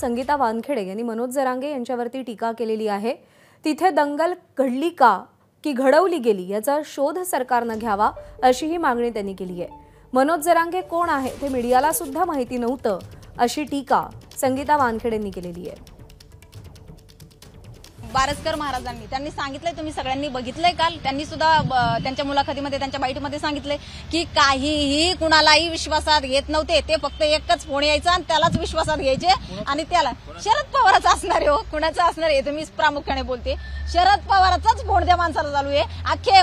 संगीता वानखेडे यांनी मनोज जरांगे यांच्यावरती टीका केलेली आहे। तिथे दंगल घडली का की घडवली गेली याचा शोध सरकारने घ्यावा अशी ही मागणी त्यांनी केली आहे। मनोज जरांगे कोण आहे ते मीडियाला सुद्धा माहिती नव्हतं अशी टीका संगीता वानखेडेंनी केलेली आहे। बारसकर महाराजांनी त्यांनी सांगितलंय, तुम्ही सगळ्यांनी बघितलंय काल, त्यांनी सुद्धा त्यांच्या मुलाखतीमध्ये त्यांच्या बाईटमध्ये सांगितलंय की काहीही कुणालाही विश्वासात घेत नव्हते, ते फक्त एकच फोन यायचा आणि त्यालाच विश्वासात घ्यायचे आणि त्याला शरद पवारच असणार आहे। हो, कुणाचं असणार आहे तुम्ही प्रामुख्याने बोलते, शरद पवारचाच फोन त्या माणसाला चालू आहे। अख्खे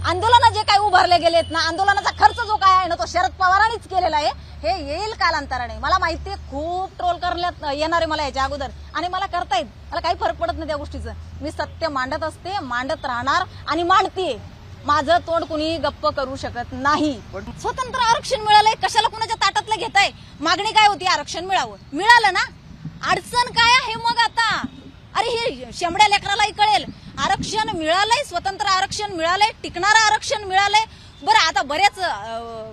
आंदोलन जे काही उभारले गेलेत ना, आंदोलनाचा खर्च जो काय आहे ना तो शरद पवारांनीच केलेला आहे। हे येईल कालांतराने, मला माहिती आहे खूप ट्रोल करण्यात येणार आहे मला याच्या अगोदर, आणि मला करता येईल, मला काही फरक पडत नाही त्या गोष्टीचं। मी सत्य मांडत असते, मांडत राहणार आणि मांडते। माझं तोंड कुणी गप्प करू शकत नाही। स्वतंत्र आरक्षण मिळालंय, कशाला कुणाच्या ताटातलं घेताय? मागणी काय होती? आरक्षण मिळावं, मिळालं ना। अडचण काय आहे मग आता? अरे हे शेंबड्या लेकरालाही कळेल, आरक्षण मिळालंय, स्वतंत्र आरक्षण मिळालंय, टिकणारं आरक्षण मिळालंय। बरं, आता बरेच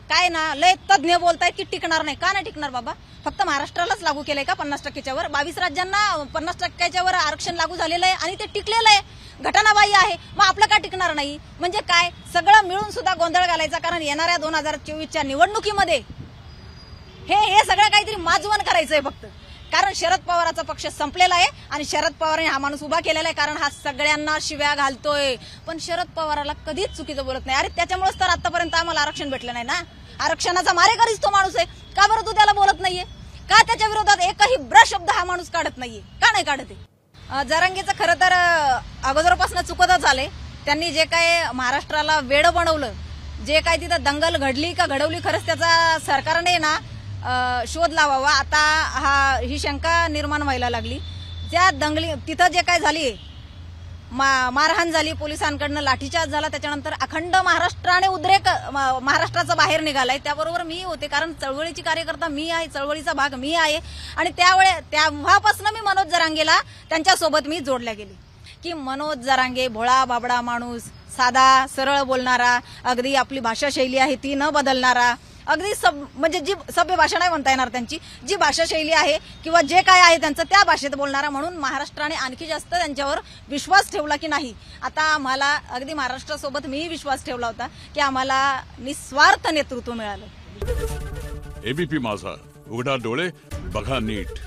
काय ना लय तज्ञ बोलतायत की टिकणार नाही। का नाही टिकणार बाबा? फक्त महाराष्ट्रालाच लागू केलंय का 50%च्या वर? 22 राज्यांना 50%च्या वर आरक्षण लागू झालेलं आहे आणि ते टिकलेलं आहे, घटनाबाह्य आहे। मग आपलं का टिकणार नाही? म्हणजे काय सगळं मिळून सुद्धा गोंधळ घालायचा, कारण येणाऱ्या 2024च्या निवडणुकीमध्ये हे सगळं काहीतरी माजवण करायचंय फक्त, कारण शरद पवाराचा पक्ष संपलेला आहे आणि शरद पवारांनी हा माणूस उभा केलेला आहे, कारण हा सगळ्यांना शिव्या घालतोय पण शरद पवाराला कधीच चुकीचं बोलत नाही। अरे त्याच्यामुळेच तर आतापर्यंत आम्हाला आरक्षण भेटलं नाही ना, आरक्षणाचा मारेकरीच तो माणूस आहे। का बरं तू त्याला बोलत नाहीये? का त्याच्या विरोधात एकही ब्रशब्द हा माणूस काढत नाहीये? का नाही काढत आहे? जरांगेचं खरं तर अगोदरपासून चुकतच आलंय। त्यांनी जे काय महाराष्ट्राला वेड बनवलं, जे काय तिथं दंगल घडली का घडवली, खरंच त्याचा सरकारने ना शोध लावावा। आता ही शंका निर्माण व्हायला लागली। त्या दंगली तिथं जे काय झाली, मारहाण झाली, पोलिसांकडनं लाठीचार्ज झाला, त्याच्यानंतर अखंड महाराष्ट्राने उद्रेक महाराष्ट्राचा बाहेर निघालाय। त्याबरोबर मी होते, कारण चळवळीची कार्यकर्ता मी आहे, चळवळीचा भाग मी आहे, आणि तेव्हापासून मी मनोज जरांगेला त्यांच्यासोबत मी जोडल्या गेली की मनोज जरांगे भोळा बाबडा माणूस, साधा सरळ बोलणारा, अगदी आपली भाषा शैली आहे ती न बदलणारा, अगदी म्हणजे जी सभ्य भाषा नाही म्हणता येणार त्यांची, जी भाषा शैली आहे किंवा जे काय आहे त्यांचं त्या भाषेत बोलणारा, म्हणून महाराष्ट्राने आणखी जास्त त्यांच्यावर विश्वास ठेवला की नाही। आता आम्हाला अगदी महाराष्ट्रासोबत मीही विश्वास ठेवला होता की आम्हाला निस्वार्थ नेतृत्व मिळालं। एबीपी माझा, उघडा डोळे बघा नीट।